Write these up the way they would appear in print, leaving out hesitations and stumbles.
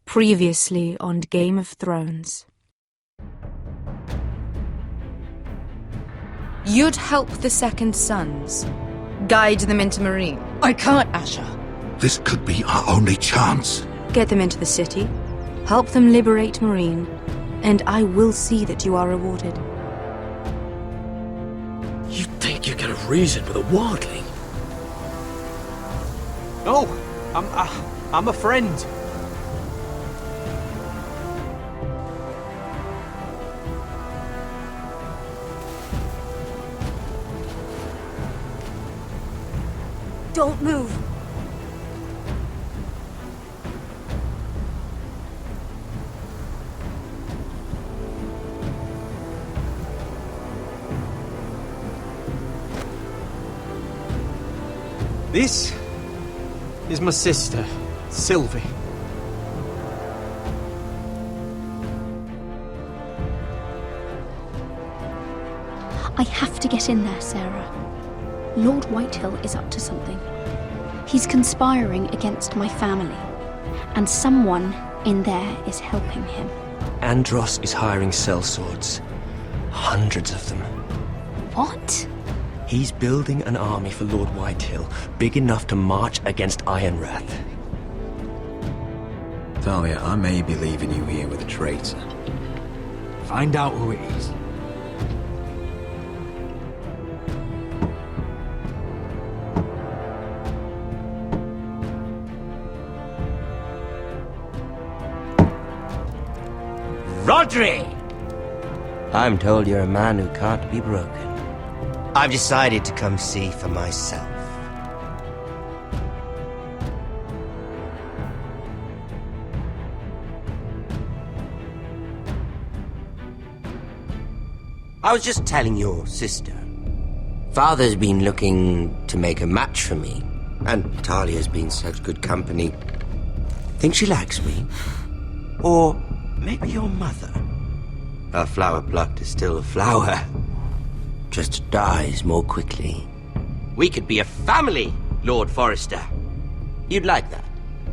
Previously on Game of Thrones. You'd help the Second Sons. Guide them into Meereen. I can't, Asha. This could be our only chance. Get them into the city. Help them liberate Meereen. And I will see that you are rewarded. You think you can have reason with a wildling? No, I'm a friend. Don't move. This is my sister, Sylvie. I have to get in there, Sarah. Lord Whitehill is up to something. He's conspiring against my family, and someone in there is helping him. Andros is hiring sellswords. Hundreds of them. What? He's building an army for Lord Whitehill, big enough to march against Ironrath. Talia, I may be leaving you here with a traitor. Find out who it is. Rodri! I'm told you're a man who can't be broken. I've decided to come see for myself. I was just telling your sister. Father's been looking to make a match for me, and Talia's been such good company. Think she likes me? Or maybe your mother? A flower plucked is still a flower. Just dies more quickly. We could be a family, Lord Forrester. You'd like that,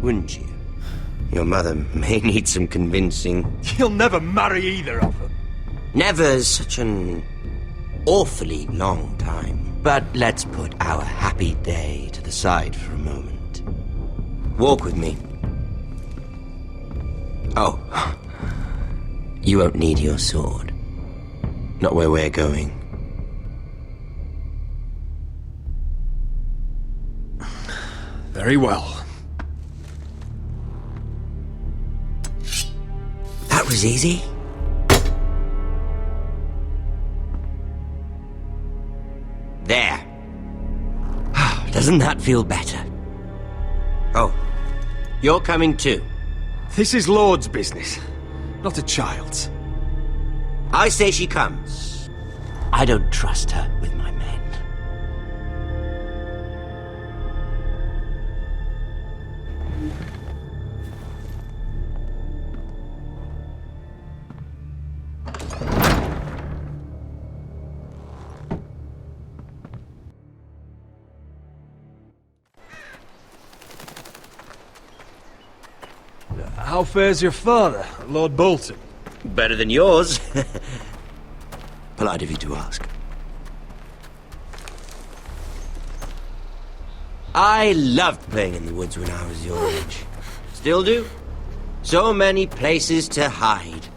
wouldn't you? Your mother may need some convincing. You'll never marry either of them. Never's such an awfully long time. But let's put our happy day to the side for a moment. Walk with me. Oh, you won't need your sword. Not where we're going. Very well. That was easy. There. Doesn't that feel better? Oh, you're coming too. This is Lord's business, not a child's. I say she comes. I don't trust her with my men. How fares your father, Lord Bolton? Better than yours. Polite of you to ask. I loved playing in the woods when I was your age. Still do. So many places to hide.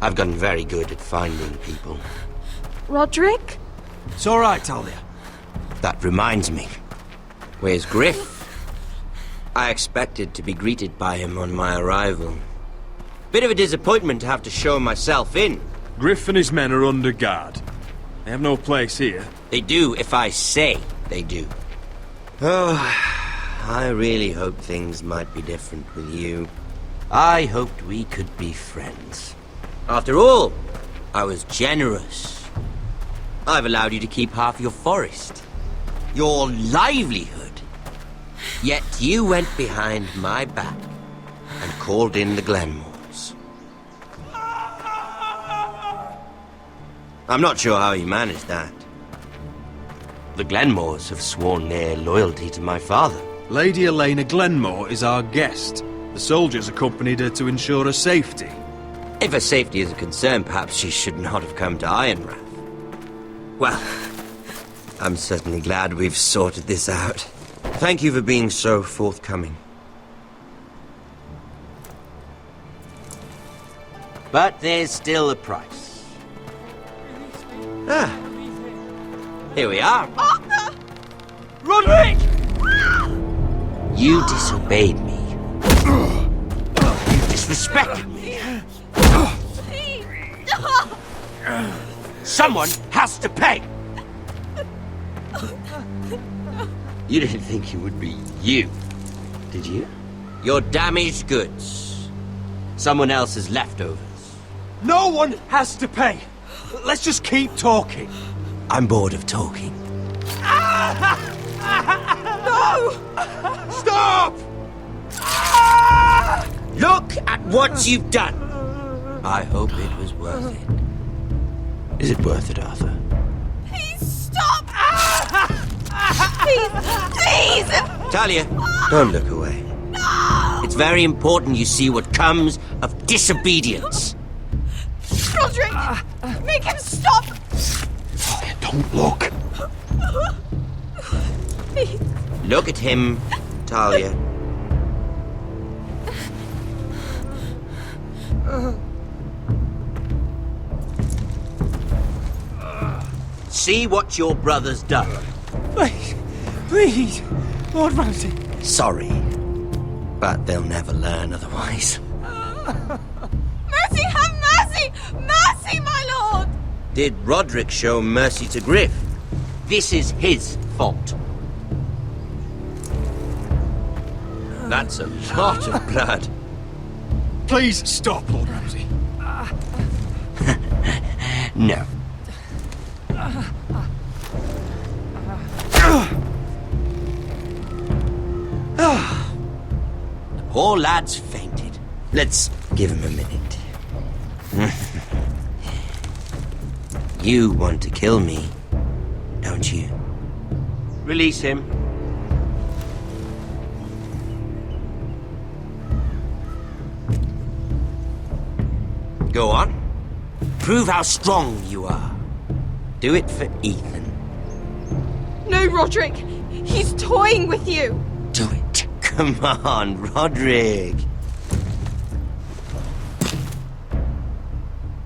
I've gotten very good at finding people. Rodrik? It's all right, Talia. That reminds me. Where's Griff? I expected to be greeted by him on my arrival. Bit of a disappointment to have to show myself in. Griff and his men are under guard. They have no place here. They do if I say they do. Oh, I really hoped things might be different with you. I hoped we could be friends. After all, I was generous. I've allowed you to keep half your forest. Your livelihood. Yet you went behind my back and called in the Glenmores. I'm not sure how you managed that. The Glenmores have sworn their loyalty to my father. Lady Elena Glenmore is our guest. The soldiers accompanied her to ensure her safety. If her safety is a concern, perhaps she should not have come to Ironrath. Well, I'm certainly glad we've sorted this out. Thank you for being so forthcoming. But there's still a price. Ah. Here we are. Arthur! Roderick! You disobeyed me. You disrespected me. Someone has to pay! You didn't think it would be you, did you? Your damaged goods. Someone else's leftovers. No one has to pay. Let's just keep talking. I'm bored of talking. No! Stop! Look at what you've done! I hope it was worth it. Is it worth it, Arthur? Please stop! Please! Please! Talia, don't look away. No! It's very important you see what comes of disobedience. Roderick! Make him stop! Talia, don't look. Please. Look at him, Talia. See what your brother's done. Please, please, Lord Ramsay. Sorry, but they'll never learn otherwise. Mercy, have mercy! Mercy, my lord! Did Roderick show mercy to Griff? This is his fault. That's a lot of blood. Please stop, Lord Ramsay. No. The poor lad's fainted. Let's give him a minute. You want to kill me, don't you? Release him. Go on. Prove how strong you are. Do it for Ethan. No, Roderick! He's toying with you! Do it. Come on, Roderick.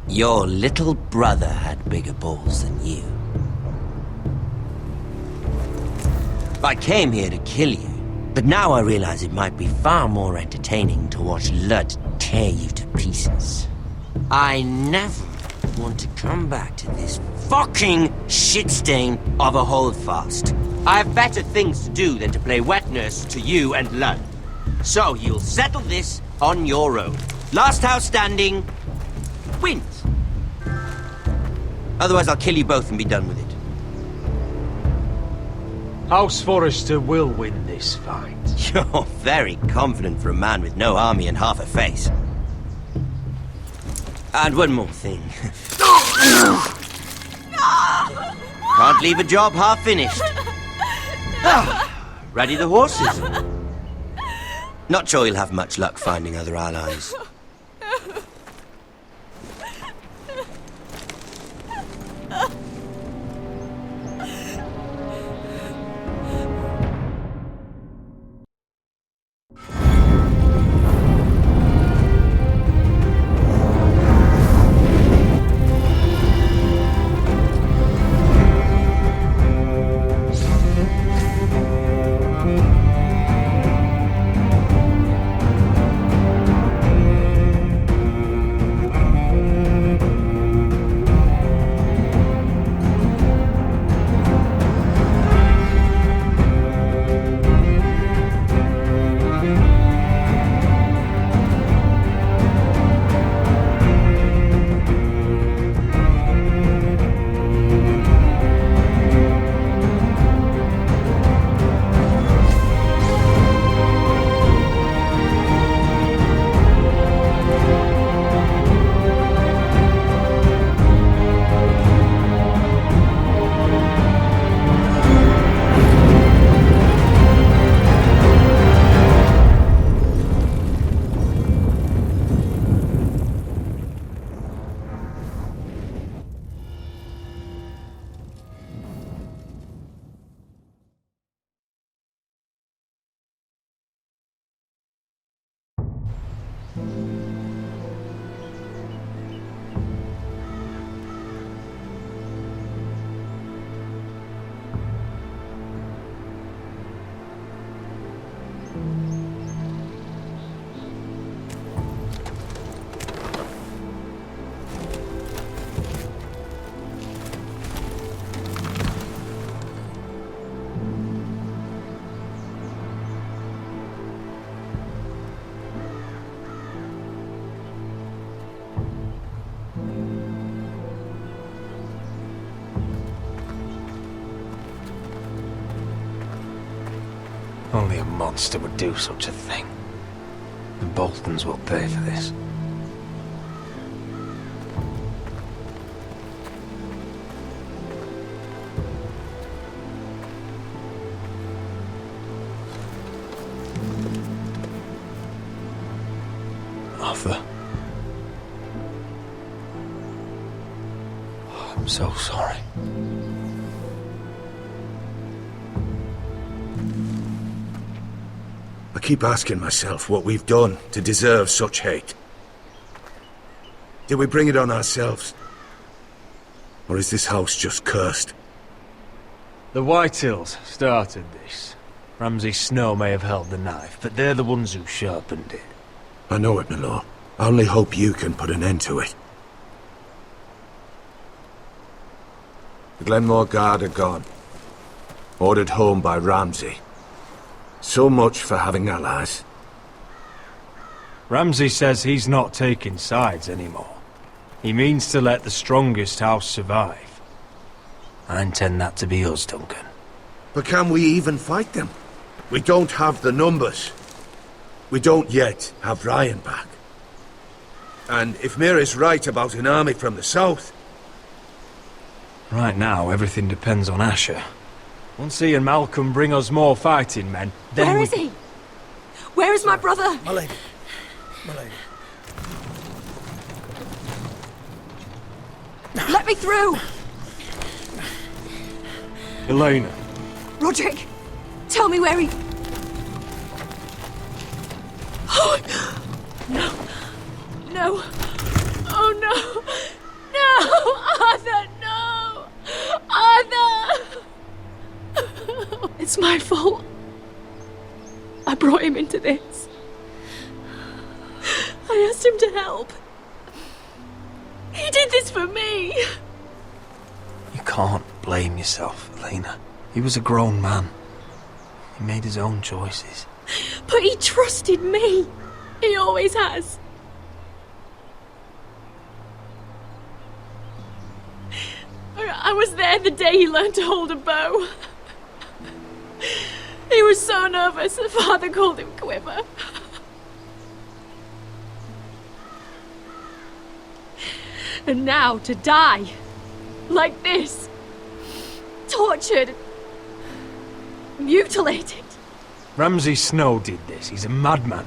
Your little brother had bigger balls than you. I came here to kill you, but now I realize it might be far more entertaining to watch Lud tear you to pieces. I never want to come back to this fucking shit stain of a holdfast. I have better things to do than to play wet nurse to you and Lud. So you'll settle this on your own. Last house standing wins. Otherwise I'll kill you both and be done with it. House Forrester will win this fight. You're very confident for a man with no army and half a face. And one more thing. Can't leave a job half finished. Ready the horses? Not sure you'll have much luck finding other allies. Only a monster would do such a thing. The Boltons will pay for this. Arthur. I'm so sorry. I keep asking myself what we've done to deserve such hate. Did we bring it on ourselves? Or is this house just cursed? The Whitehills started this. Ramsay Snow may have held the knife, but they're the ones who sharpened it. I know it, my lord. I only hope you can put an end to it. The Glenmore Guard are gone. Ordered home by Ramsay. So much for having allies. Ramsay says he's not taking sides anymore. He means to let the strongest house survive. I intend that to be us, Duncan. But can we even fight them? We don't have the numbers. We don't yet have Ryan back. And if Mira's right about an army from the south... Right now, everything depends on Asher. Once he and Malcolm bring us more fighting men, then Where is he? Where is my brother? My lady. My lady. Let me through! Elena. Roderick, tell me where he... Oh, no. No. Oh, no. No! Arthur, no! Arthur! It's my fault. I brought him into this. I asked him to help. He did this for me. You can't blame yourself, Elena. He was a grown man. He made his own choices. But he trusted me. He always has. I was there the day he learned to hold a bow. He was so nervous, the father called him Quiver. And now to die, like this, tortured, mutilated. Ramsay Snow did this. He's a madman.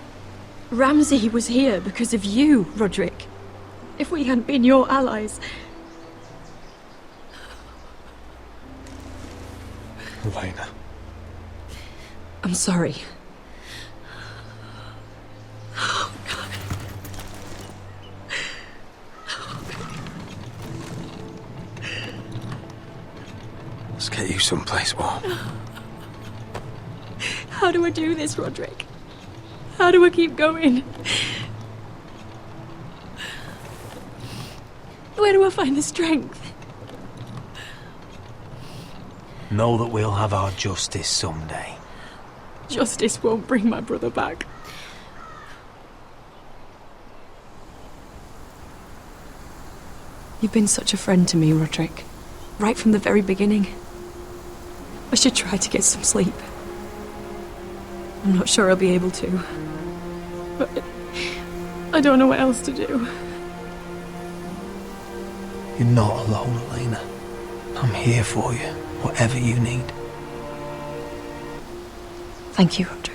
Ramsay was here because of you, Roderick. If we hadn't been your allies... Elena. I'm sorry. Oh, God. Let's get you someplace warm. How do I do this, Roderick? How do I keep going? Where do I find the strength? Know that we'll have our justice someday. Justice won't bring my brother back. You've been such a friend to me, Roderick. Right from the very beginning. I should try to get some sleep. I'm not sure I'll be able to. But I don't know what else to do. You're not alone, Elena. I'm here for you, whatever you need. Thank you, Roderick.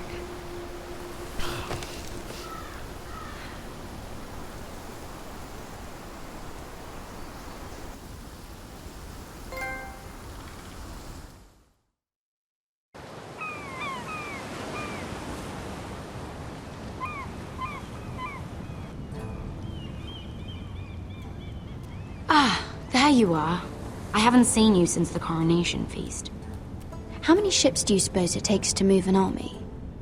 you are. I haven't seen you since the coronation feast. How many ships do you suppose it takes to move an army?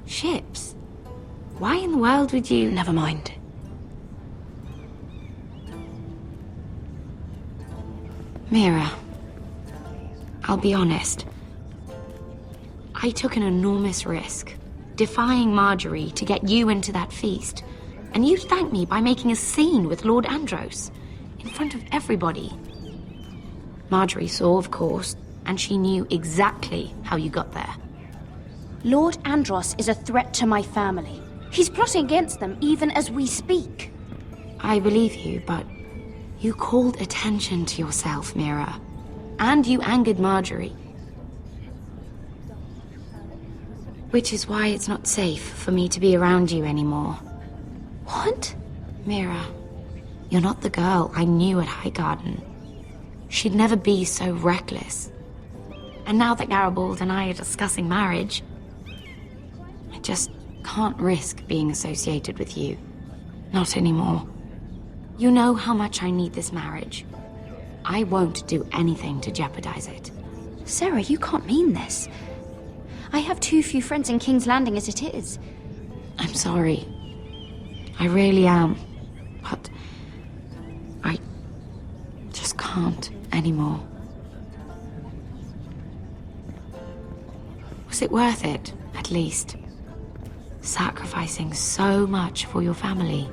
Ships? Why in the world would you... Never mind. Mira, I'll be honest. I took an enormous risk, defying Marjorie to get you into that feast. And you thanked me by making a scene with Lord Andros, in front of everybody. Marjorie saw, of course, and she knew exactly how you got there. Lord Andros is a threat to my family. He's plotting against them even as we speak. I believe you, but you called attention to yourself, Mira. And you angered Marjorie. Which is why it's not safe for me to be around you anymore. What? Mira, you're not the girl I knew at Highgarden. She'd never be so reckless. And now that Garibald and I are discussing marriage, I just can't risk being associated with you. Not anymore. You know how much I need this marriage. I won't do anything to jeopardize it. Sarah, you can't mean this. I have too few friends in King's Landing as it is. I'm sorry. I really am. But I just can't anymore. Was it worth it, at least? Sacrificing so much for your family?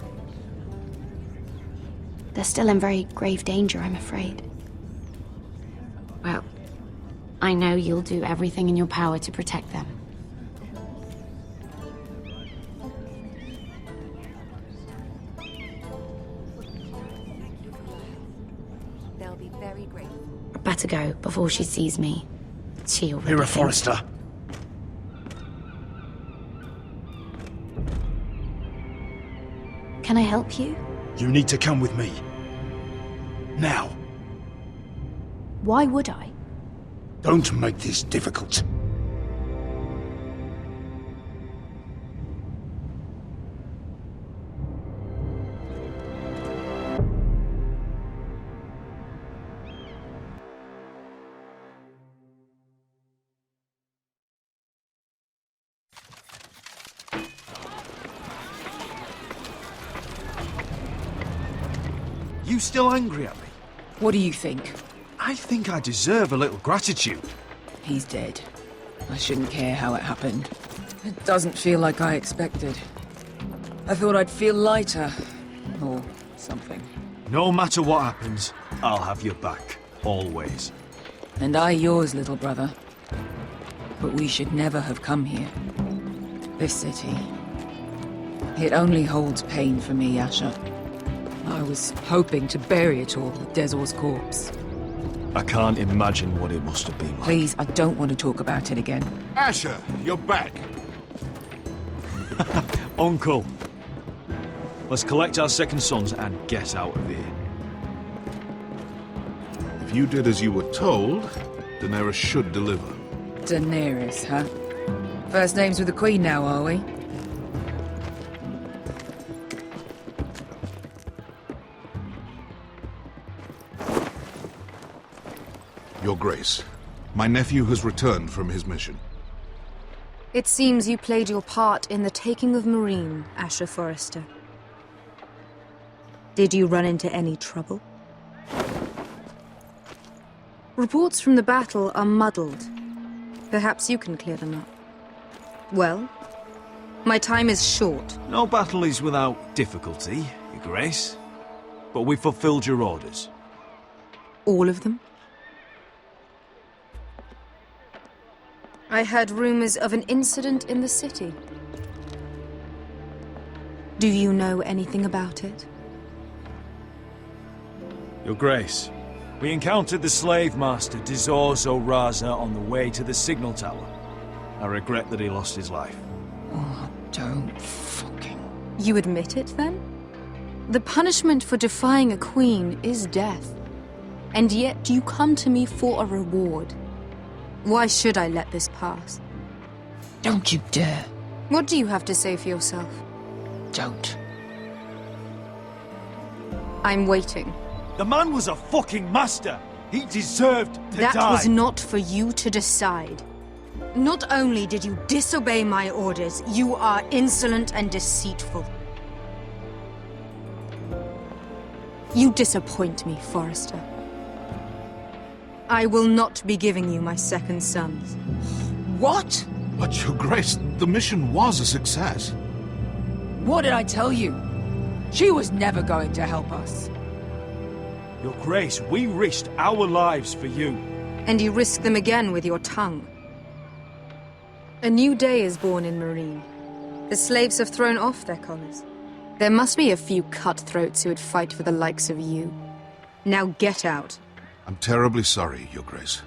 They're still in very grave danger, I'm afraid. Well, I know you'll do everything in your power to protect them. They'll be very grateful. I better go before she sees me. She already Mira thinks- Forrester. Can I help you? You need to come with me. Now. Why would I? Don't make this difficult. You still angry at me? What do you think? I think I deserve a little gratitude. He's dead. I shouldn't care how it happened. It doesn't feel like I expected. I thought I'd feel lighter. Or something. No matter what happens, I'll have your back. Always. And I yours, little brother. But we should never have come here. This city. It only holds pain for me, Asher. I was hoping to bury it all with Dezor's corpse. I can't imagine what it must have been like. Please, I don't want to talk about it again. Asher, you're back. Uncle. Let's collect our second sons and get out of here. If you did as you were told, Daenerys should deliver. Daenerys, huh? First names with the Queen now, are we? Your Grace, my nephew has returned from his mission. It seems you played your part in the taking of Meereen, Asher Forrester. Did you run into any trouble? Reports from the battle are muddled. Perhaps you can clear them up. Well, my time is short. No battle is without difficulty, Your Grace. But we fulfilled your orders. All of them? I heard rumors of an incident in the city. Do you know anything about it? Your Grace, we encountered the slave master Dizor Zoraza on the way to the signal tower. I regret that he lost his life. Oh, don't fucking... You admit it, then? The punishment for defying a queen is death. And yet you come to me for a reward. Why should I let this pass? Don't you dare. What do you have to say for yourself? Don't. I'm waiting. The man was a fucking master! He deserved to die. That was not for you to decide. Not only did you disobey my orders, you are insolent and deceitful. You disappoint me, Forrester. I will not be giving you my second sons. What? But, Your Grace, the mission was a success. What did I tell you? She was never going to help us. Your Grace, we risked our lives for you. And you risk them again with your tongue. A new day is born in Marine. The slaves have thrown off their collars. There must be a few cutthroats who would fight for the likes of you. Now get out. I'm terribly sorry, Your Grace.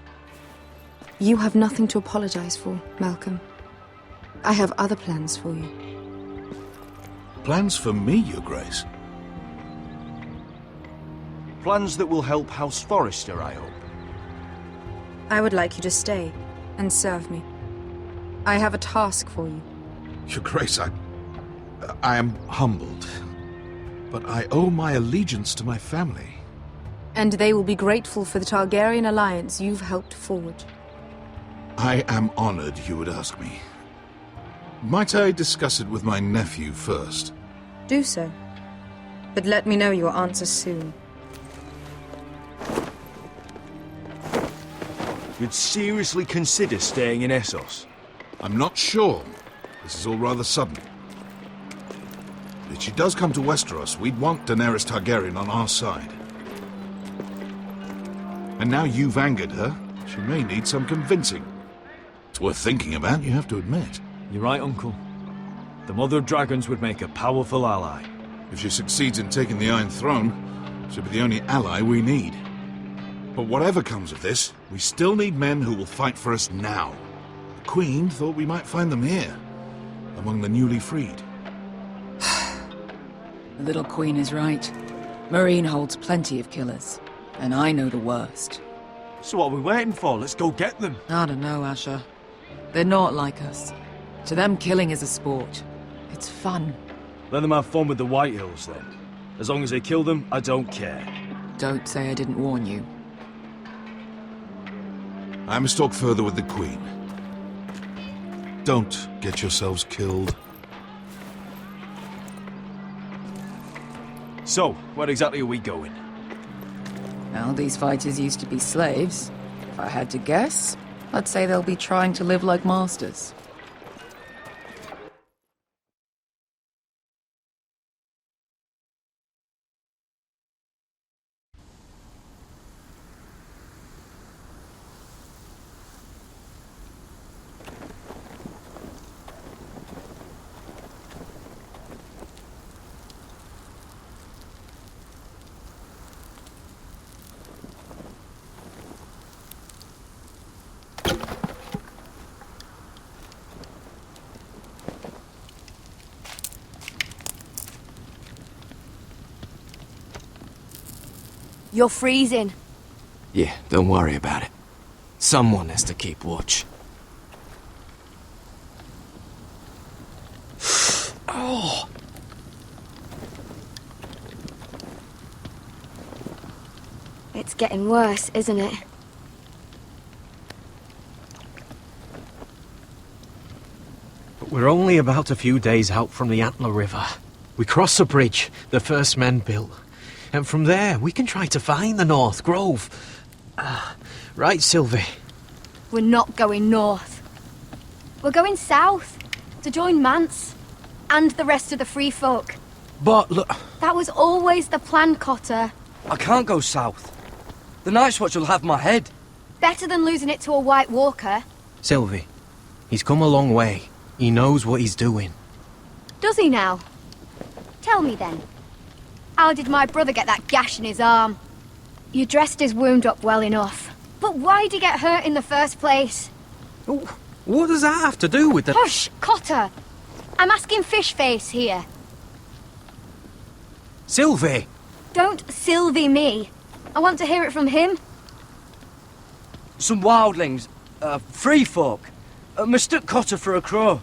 You have nothing to apologize for, Malcolm. I have other plans for you. Plans for me, Your Grace? Plans that will help House Forrester, I hope. I would like you to stay and serve me. I have a task for you. Your Grace, I am humbled. But I owe my allegiance to my family. And they will be grateful for the Targaryen alliance you've helped forge. I am honored you would ask me. Might I discuss it with my nephew first? Do so. But let me know your answer soon. You'd seriously consider staying in Essos? I'm not sure. This is all rather sudden. If she does come to Westeros, we'd want Daenerys Targaryen on our side. And now you've angered her, she may need some convincing. It's worth thinking about, you have to admit. You're right, Uncle. The Mother of Dragons would make a powerful ally. If she succeeds in taking the Iron Throne, she'll be the only ally we need. But whatever comes of this, we still need men who will fight for us now. The Queen thought we might find them here, among the newly freed. The little queen is right. Marine holds plenty of killers, and I know the worst. So what are we waiting for? Let's go get them. I don't know, Asher. They're not like us. To them, killing is a sport. It's fun. Let them have fun with the Whitehills, then. As long as they kill them, I don't care. Don't say I didn't warn you. I must talk further with the Queen. Don't get yourselves killed. So, where exactly are we going? Well, these fighters used to be slaves. If I had to guess, I'd say they'll be trying to live like masters. You're freezing. Yeah, don't worry about it. Someone has to keep watch. Oh! It's getting worse, isn't it? But we're only about a few days out from the Antler River. We cross a bridge the first men built. And from there, we can try to find the North Grove. Right, Sylvie? We're not going north. We're going south, to join Mance, and the rest of the Free Folk. But look... That was always the plan, Cotter. I can't go south. The Night's Watch will have my head. Better than losing it to a White Walker. Sylvie, he's come a long way. He knows what he's doing. Does he now? Tell me then. How did my brother get that gash in his arm? You dressed his wound up well enough. But why'd he get hurt in the first place? What does that have to do with the... Hush, Cotter! I'm asking Fishface here. Sylvie! Don't Sylvie me. I want to hear it from him. Some wildlings, free folk, mistook Cotter for a crow.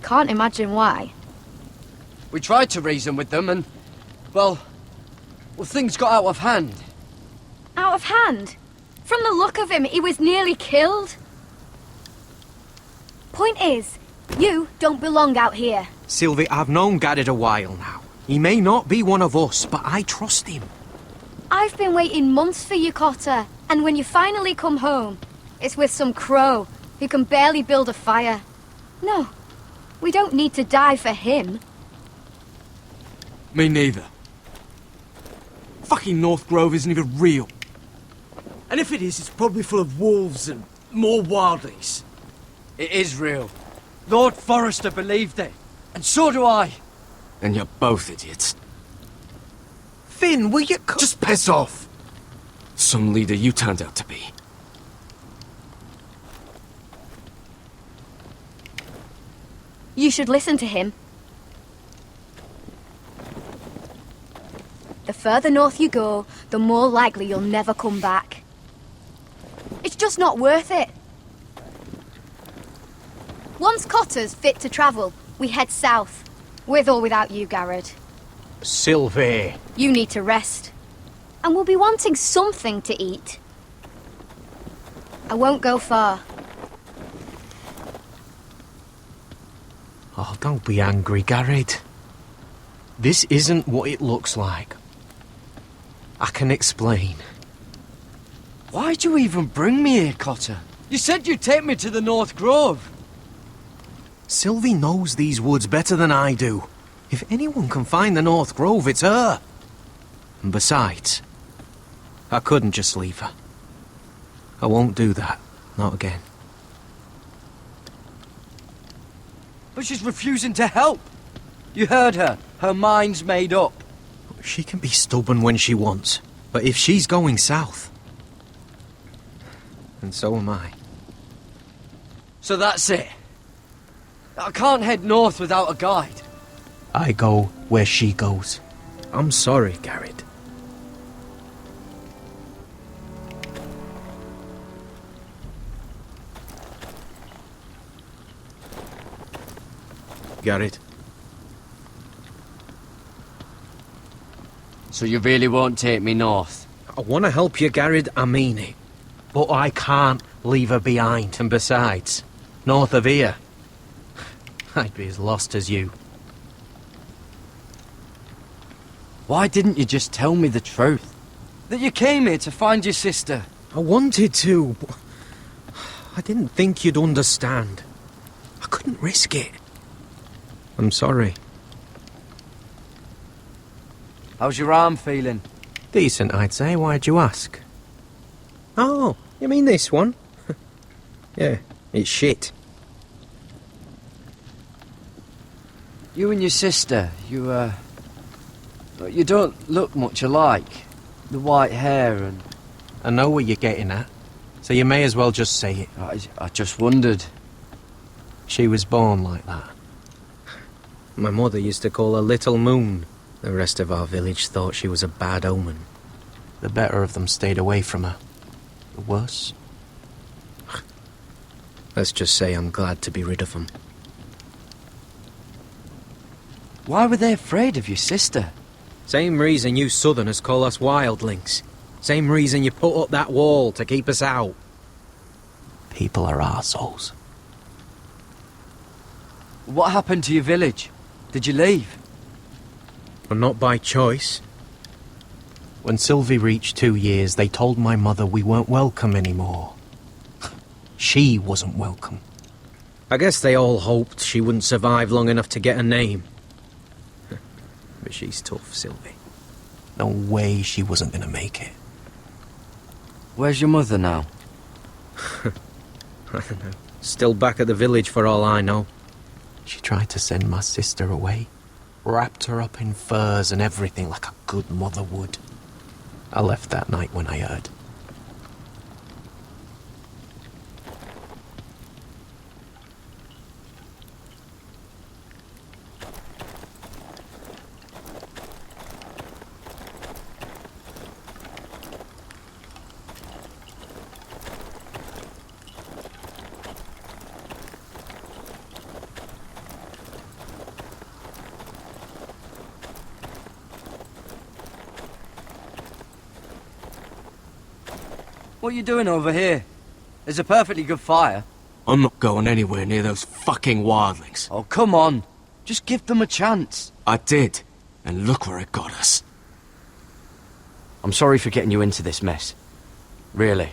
Can't imagine why. We tried to reason with them and, well, things got out of hand. of hand. From the look of him, he was nearly killed. Point is, you don't belong out here. Sylvie, I've known Garrett a while now. He may not be one of us, but I trust him. I've been waiting months for you, Cotter. And when you finally come home, it's with some crow who can barely build a fire. No, we don't need to die for him. Me neither. Fucking North Grove isn't even real. And if it is, it's probably full of wolves and more wildlings. It is real. Lord Forrester believed it. And so do I. And you're both idiots. Finn, will you just piss off? Some leader you turned out to be. You should listen to him. The further north you go, the more likely you'll never come back. It's just not worth it. Once Cotter's fit to travel, we head south. With or without you, Garrett. Sylvie. You need to rest. And we'll be wanting something to eat. I won't go far. Oh, don't be angry, Garrett. This isn't what it looks like. I can explain. Why'd you even bring me here, Cotter? You said you'd take me to the North Grove. Sylvie knows these woods better than I do. If anyone can find the North Grove, it's her. And besides, I couldn't just leave her. I won't do that. Not again. But she's refusing to help. You heard her. Her mind's made up. She can be stubborn when she wants. But if she's going south, then so am I. So that's it. I can't head north without a guide. I go where she goes. I'm sorry, Garrett. Garrett. So you really won't take me north? I want to help you, Garrett, I mean it. But I can't leave her behind. And besides, north of here, I'd be as lost as you. Why didn't you just tell me the truth? That you came here to find your sister? I wanted to, but I didn't think you'd understand. I couldn't risk it. I'm sorry. How's your arm feeling? Decent, I'd say. Why'd you ask? Oh, you mean this one? Yeah, it's shit. You and your sister, you don't look much alike. The white hair and... I know what you're getting at, so you may as well just say it. I just wondered. She was born like that. My mother used to call her Little Moon. The rest of our village thought she was a bad omen. The better of them stayed away from her. The worse? Let's just say I'm glad to be rid of them. Why were they afraid of your sister? Same reason you Southerners call us wildlings. Same reason you put up that wall to keep us out. People are arseholes. What happened to your village? Did you leave? Well, not by choice. When Sylvie reached 2 years, they told my mother we weren't welcome anymore. She wasn't welcome. I guess they all hoped she wouldn't survive long enough to get a name. But she's tough, Sylvie. No way she wasn't gonna make it. Where's your mother now? I don't know. Still back at the village for all I know. She tried to send my sister away. Wrapped her up in furs and everything like a good mother would. I left that night when I heard. What are you doing over here? There's a perfectly good fire. I'm not going anywhere near those fucking wildlings. Oh, come on. Just give them a chance. I did, and look where it got us. I'm sorry for getting you into this mess. Really.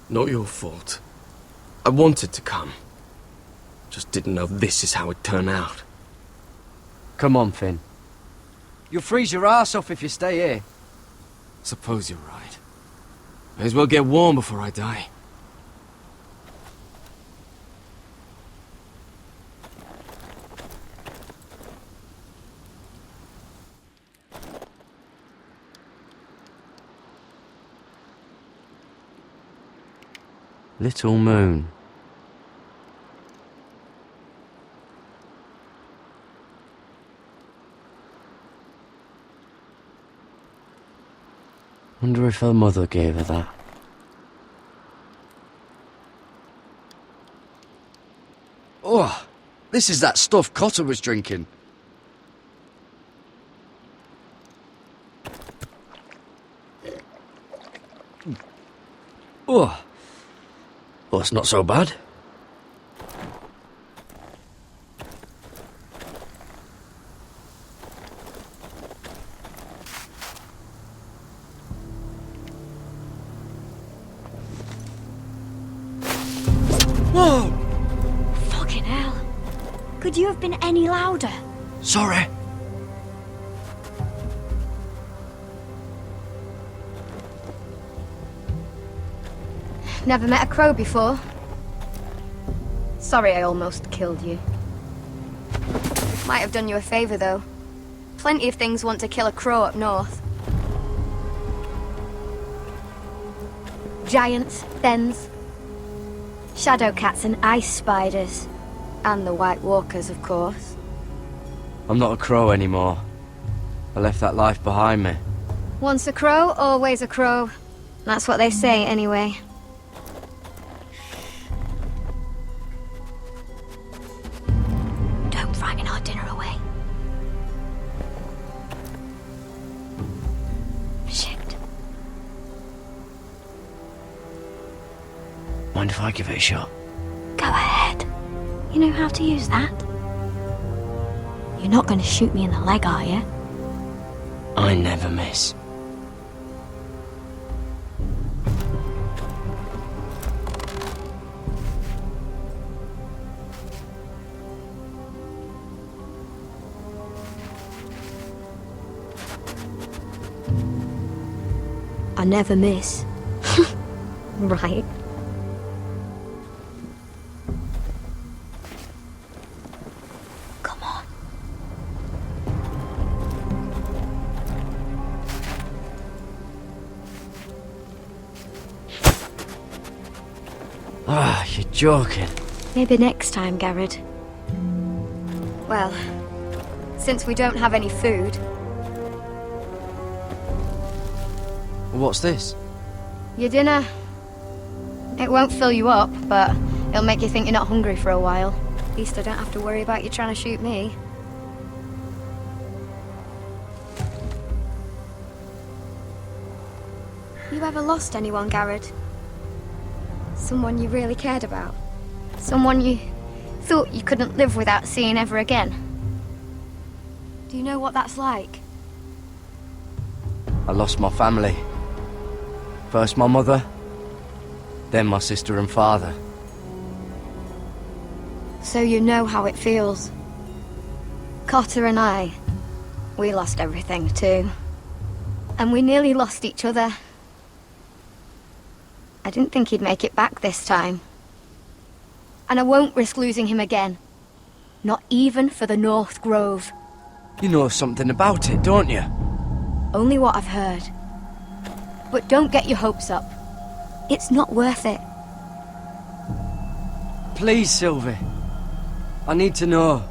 Not your fault. I wanted to come. Just didn't know this is how it'd turn out. Come on, Finn. You'll freeze your ass off if you stay here. Suppose you're right. May as well get warm before I die. Little moon. Wonder if her mother gave her that. Oh, this is that stuff Cotter was drinking. Oh, well, it's not so bad. Whoa! Fucking hell. Could you have been any louder? Sorry. Never met a crow before. Sorry I almost killed you. Might have done you a favor, though. Plenty of things want to kill a crow up north. Giants, thens, shadow cats and ice spiders. And the White Walkers, of course. I'm not a crow anymore. I left that life behind me. Once a crow, always a crow. That's what they say, anyway. Don't frighten our dinner away. Shit. Mind if I give it a shot? Go ahead. You know how to use that? You're not going to shoot me in the leg, are you? I never miss. I never miss. Right. Come on. Ah, you're joking. Maybe next time, Garrett. Well, since we don't have any food, What's this? your dinner. It won't fill you up, but it'll make you think you're not hungry for a while. At least I don't have to worry about you trying to shoot me. You ever lost anyone, Garrett? Someone you really cared about? Someone you thought you couldn't live without seeing ever again? Do you know what that's like? I lost my family. First my mother, then my sister and father. So you know how it feels. Cotter and I, we lost everything too. And we nearly lost each other. I didn't think he'd make it back this time. And I won't risk losing him again. Not even for the North Grove. You know something about it, don't you? Only what I've heard. But don't get your hopes up. It's not worth it. Please, Sylvie. I need to know.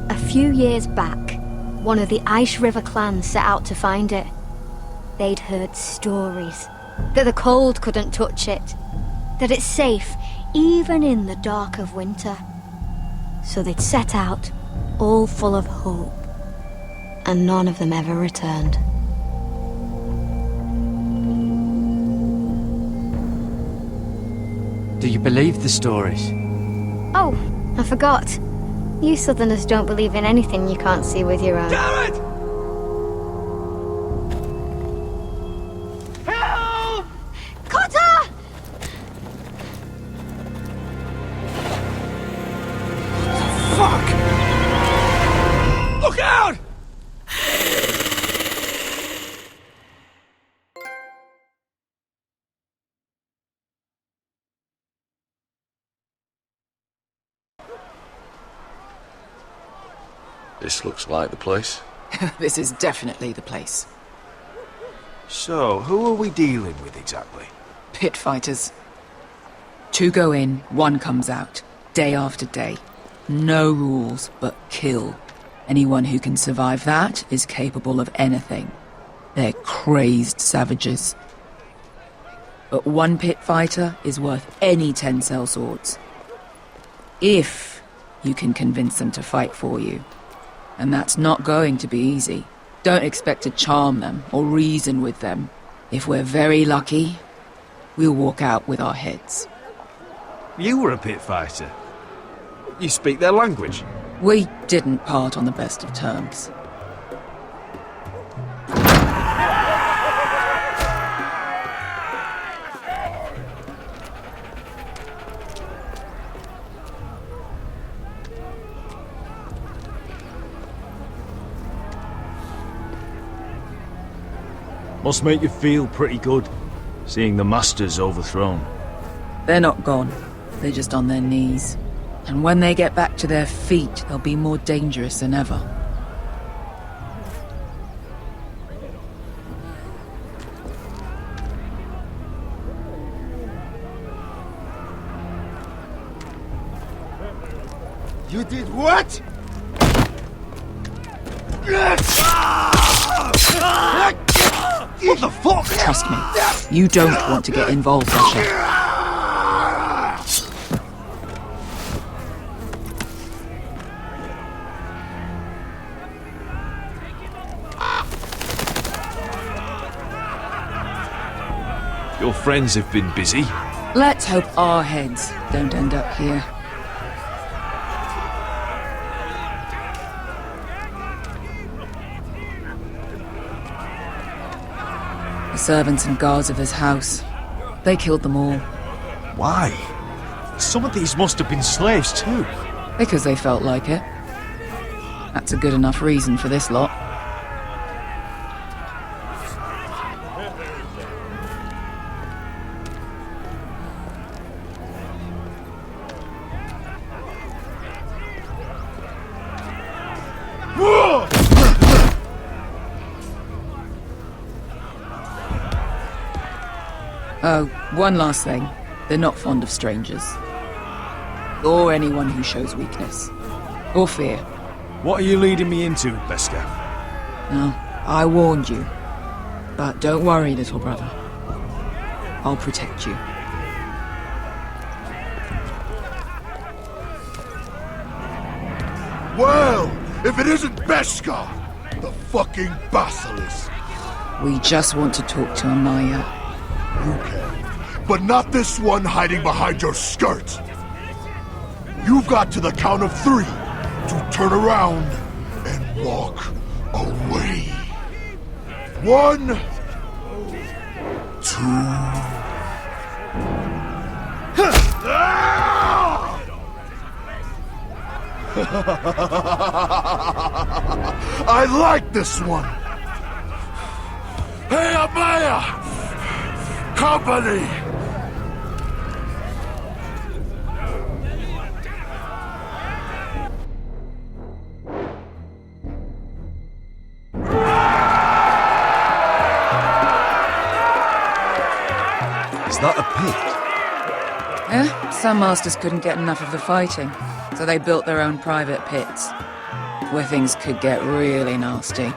A few years back, one of the Ice River clans set out to find it. They'd heard stories that the cold couldn't touch it, that it's safe even in the dark of winter. So they'd set out, all full of hope. and none of them ever returned. Do you believe the stories? Oh, I forgot. You Southerners don't believe in anything you can't see with your own. Damn it! Cotter! Fuck! Look out! This looks like the place. This is definitely the place. So, who are we dealing with exactly? Pit fighters. 2 go in, 1 comes out. Day after day. No rules, but kill. Anyone who can survive that is capable of anything. They're crazed savages. But 1 pit fighter is worth any 10 sellswords. If you can convince them to fight for you. And that's not going to be easy. Don't expect to charm them or reason with them. If we're very lucky, we'll walk out with our heads. You were a pit fighter. You speak their language. We didn't part on the best of terms. Must make you feel pretty good, seeing the Masters overthrown. They're not gone. They're just on their knees. And when they get back to their feet, they'll be more dangerous than ever. You did what? What the fuck? Trust me, you don't want to get involved, Asher. Your friends have been busy. Let's hope our heads don't end up here. The servants and guards of his house. They killed them all. Why? Some of these must have been slaves too. Because they felt like it. That's a good enough reason for this lot. Oh, one last thing. They're not fond of strangers. Or anyone who shows weakness. Or fear. What are you leading me into, Beskar? No, I warned you. But don't worry, little brother. I'll protect you. Well, if it isn't Beskar, the fucking basilisk. We just want to talk to Amaya. You can, but not this one hiding behind your skirt. You've got to the count of 3 to turn around and walk away. 1, 2. I like this one. Hey, Amaya! Company! Is that a pit? Yeah, some masters couldn't get enough of the fighting, so they built their own private pits, where things could get really nasty.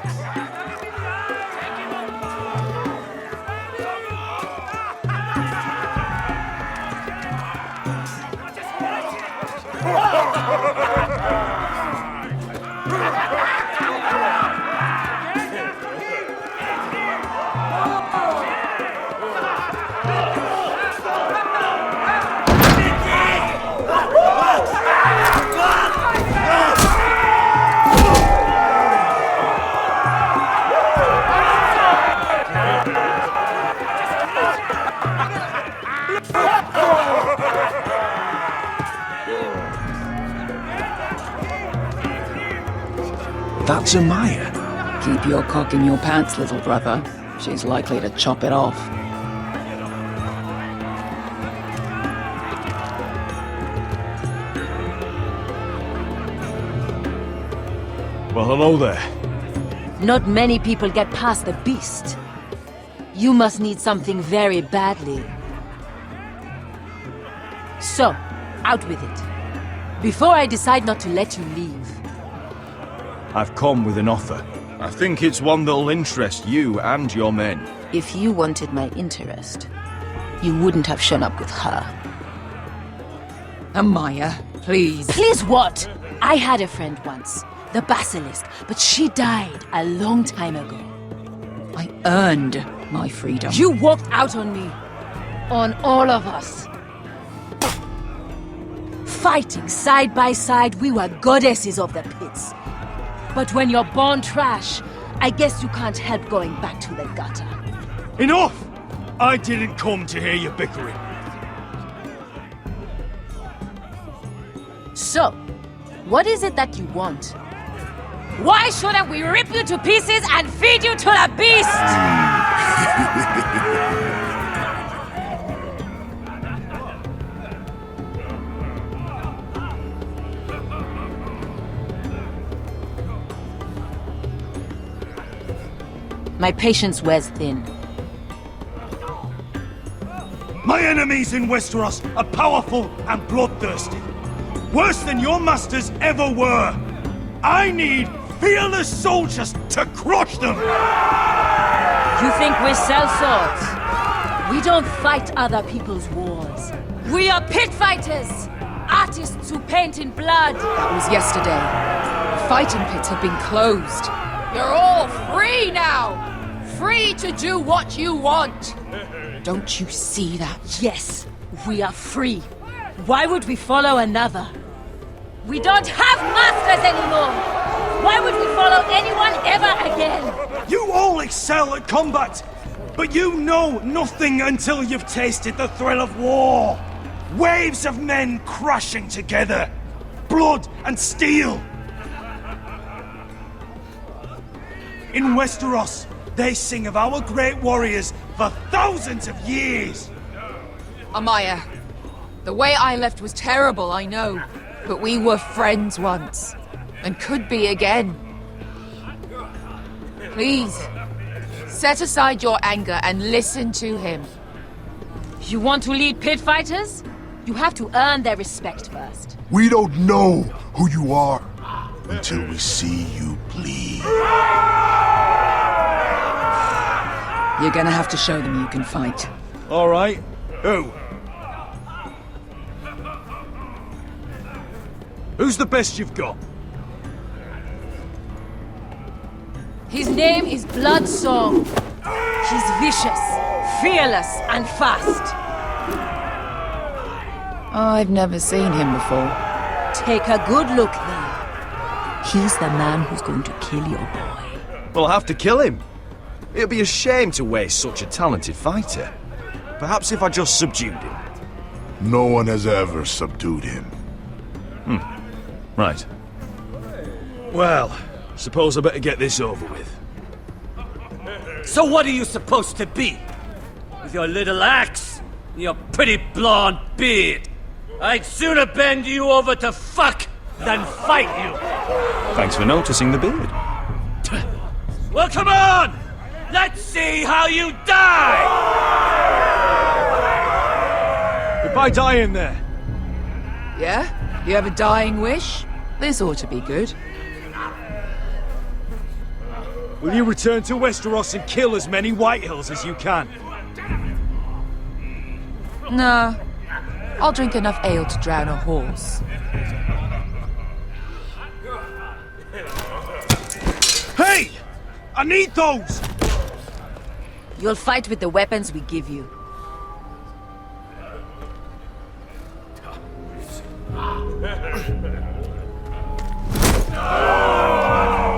That's Amaya. Keep your cock in your pants, little brother. She's likely to chop it off. Well, hello there. Not many people get past the beast. You must need something very badly. So, out with it. Before I decide not to let you leave. I've come with an offer. I think it's one that'll interest you and your men. If you wanted my interest, you wouldn't have shown up with her. Amaya, please. Please what? I had a friend once, the Basilisk, but she died a long time ago. I earned my freedom. You walked out on me. On all of us. Fighting side by side, we were goddesses of the pits. But when you're born trash, I guess you can't help going back to the gutter. Enough! I didn't come to hear you bickering. So, what is it that you want? Why shouldn't we rip you to pieces and feed you to the beast? My patience wears thin. My enemies in Westeros are powerful and bloodthirsty. Worse than your masters ever were. I need fearless soldiers to crush them! You think we sell swords? We don't fight other people's wars. We are pit fighters! Artists who paint in blood! That was yesterday. The fighting pits have been closed. You're all free now! Free to do what you want! Don't you see that? Yes, we are free. Why would we follow another? We don't have masters anymore! Why would we follow anyone ever again? You all excel at combat, but you know nothing until you've tasted the thrill of war. Waves of men crashing together. Blood and steel. In Westeros, they sing of our great warriors for thousands of years. Amaya, the way I left was terrible, I know. But we were friends once. And could be again. Please, set aside your anger and listen to him. You want to lead pit fighters? You have to earn their respect first. We don't know who you are until we see you bleed. You're gonna have to show them you can fight. All right. Who? Who's the best you've got? His name is Bloodsong. He's vicious, fearless, and fast. I've never seen him before. Take a good look then. He's the man who's going to kill your boy. We'll have to kill him. It'd be a shame to waste such a talented fighter. Perhaps if I just subdued him. No one has ever subdued him. Right. Well, suppose I better get this over with. So what are you supposed to be? With your little axe and your pretty blonde beard? I'd sooner bend you over to fuck than fight you. Thanks for noticing the beard. Well, come on! Let's see how you die! Goodbye, dying there. Yeah? You have a dying wish? This ought to be good. Will you return to Westeros and kill as many Whitehills as you can? No. I'll drink enough ale to drown a horse. Hey! I need those! You'll fight with the weapons we give you.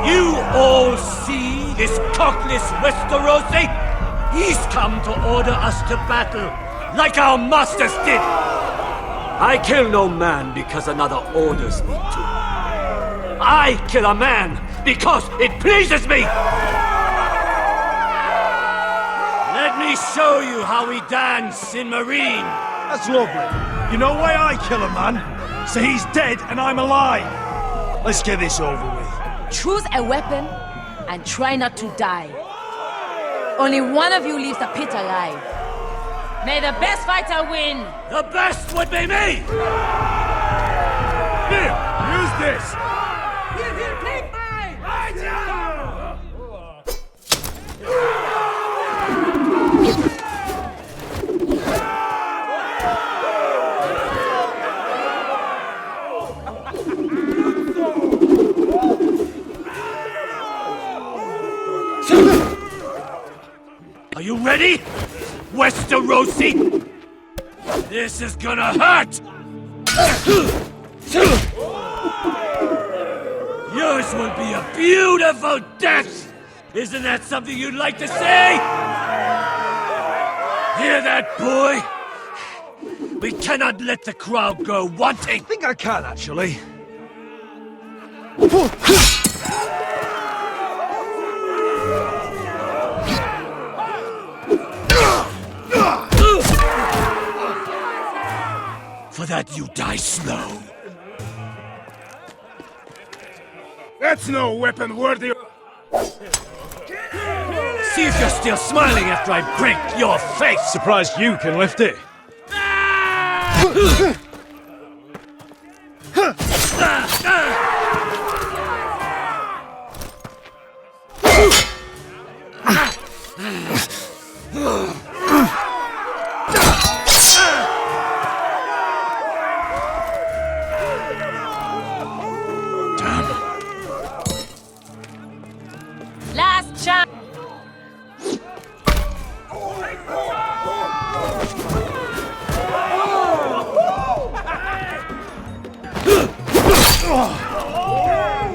You all see this cockless Westerosi? He's come to order us to battle, like our masters did! I kill no man because another orders me to. I kill a man because it pleases me! Let me show you how we dance in Marine! That's lovely. You know why I kill a man? So he's dead and I'm alive. Let's get this over with. Choose a weapon and try not to die. Only one of you leaves the pit alive. May the best fighter win! The best would be me! Here, use this! Take mine! Are you ready? Westerosi? This is gonna hurt! Yours will be a beautiful death! Isn't that something you'd like to say? Hear that, boy? We cannot let the crowd go wanting! I think I can, actually. For that you die slow. That's no weapon worthy. See if you're still smiling after I break your face! Surprised you can lift it. Last chance!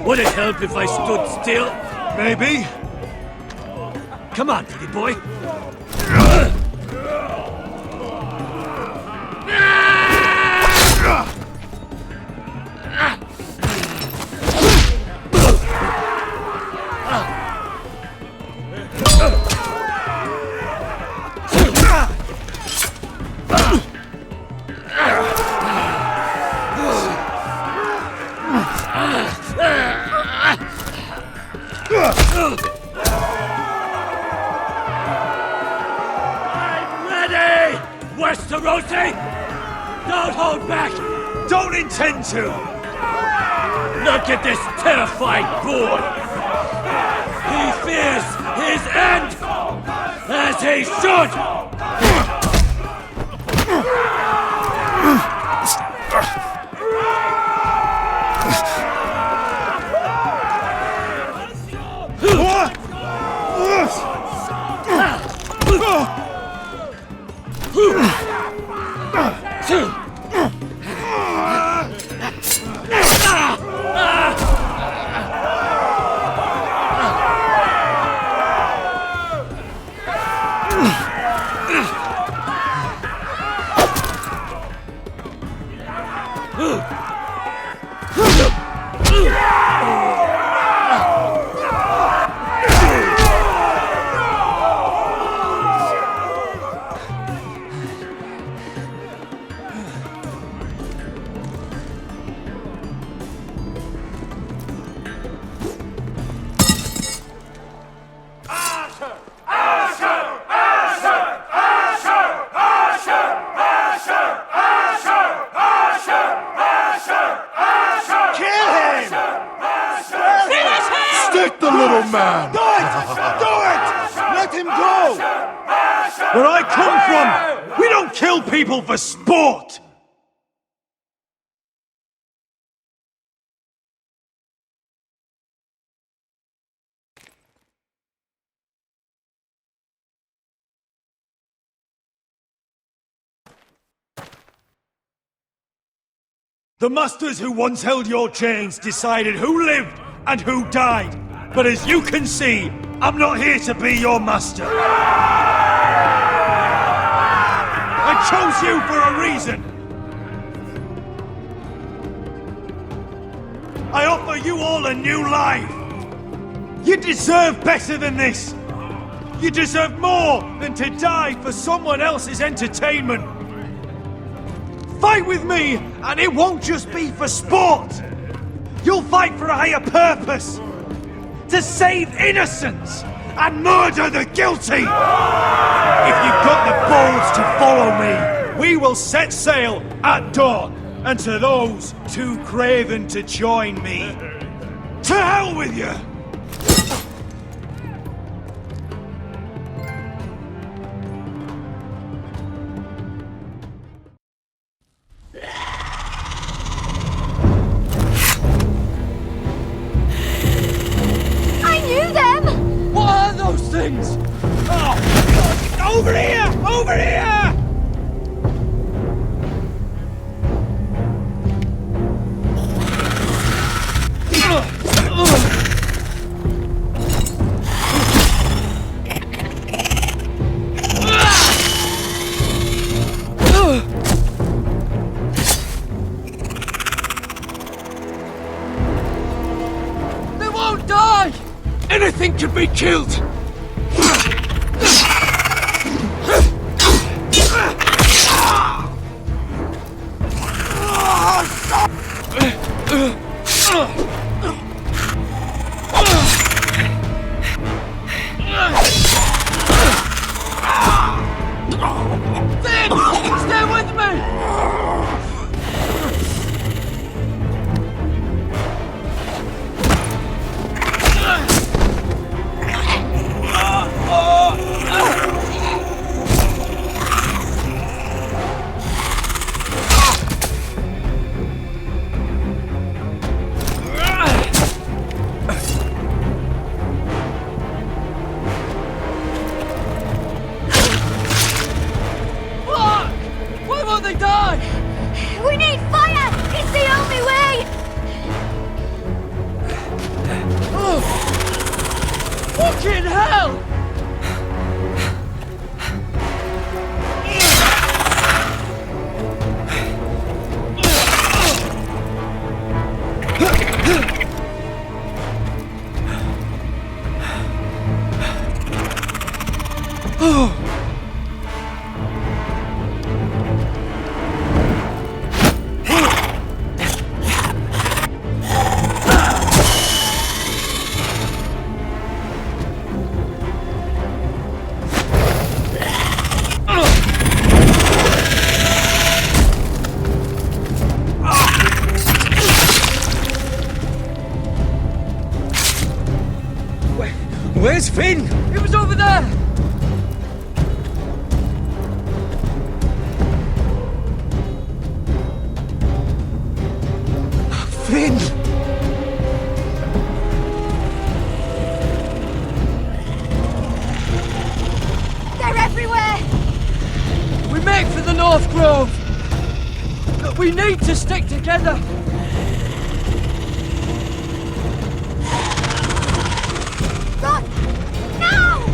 Would it help if I stood still? Maybe. Come on, pretty boy. I'm ready! Westerosi! Don't hold back! Don't intend to! Look at this terrified boy! He fears his end! As he should! Stick the little man! Do it! Do it! Let him go! Where I come from, we don't kill people for sport! The masters who once held your chains decided who lived and who died. But as you can see, I'm not here to be your master. I chose you for a reason. I offer you all a new life. You deserve better than this! You deserve more than to die for someone else's entertainment! Fight with me, and it won't just be for sport! You'll fight for a higher purpose! To save innocents and murder the guilty! If you've got the balls to follow me, we will set sail at dawn. And to those too craven to join me, to hell with you! I knew them! What are those things? Oh, over here! Over here! They won't die! Anything can be killed! Stay with me! Fuck! Why won't they die? We need fire! It's the only way! Oh! Fucking hell! Oh! Where's Finn? It was over there! Finn! They're everywhere! We make for the North Grove! But we need to stick together! Run! Now!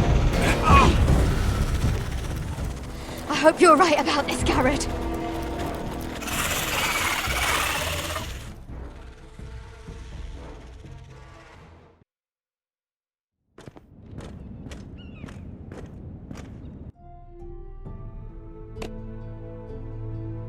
I hope you're right about this, Garrett.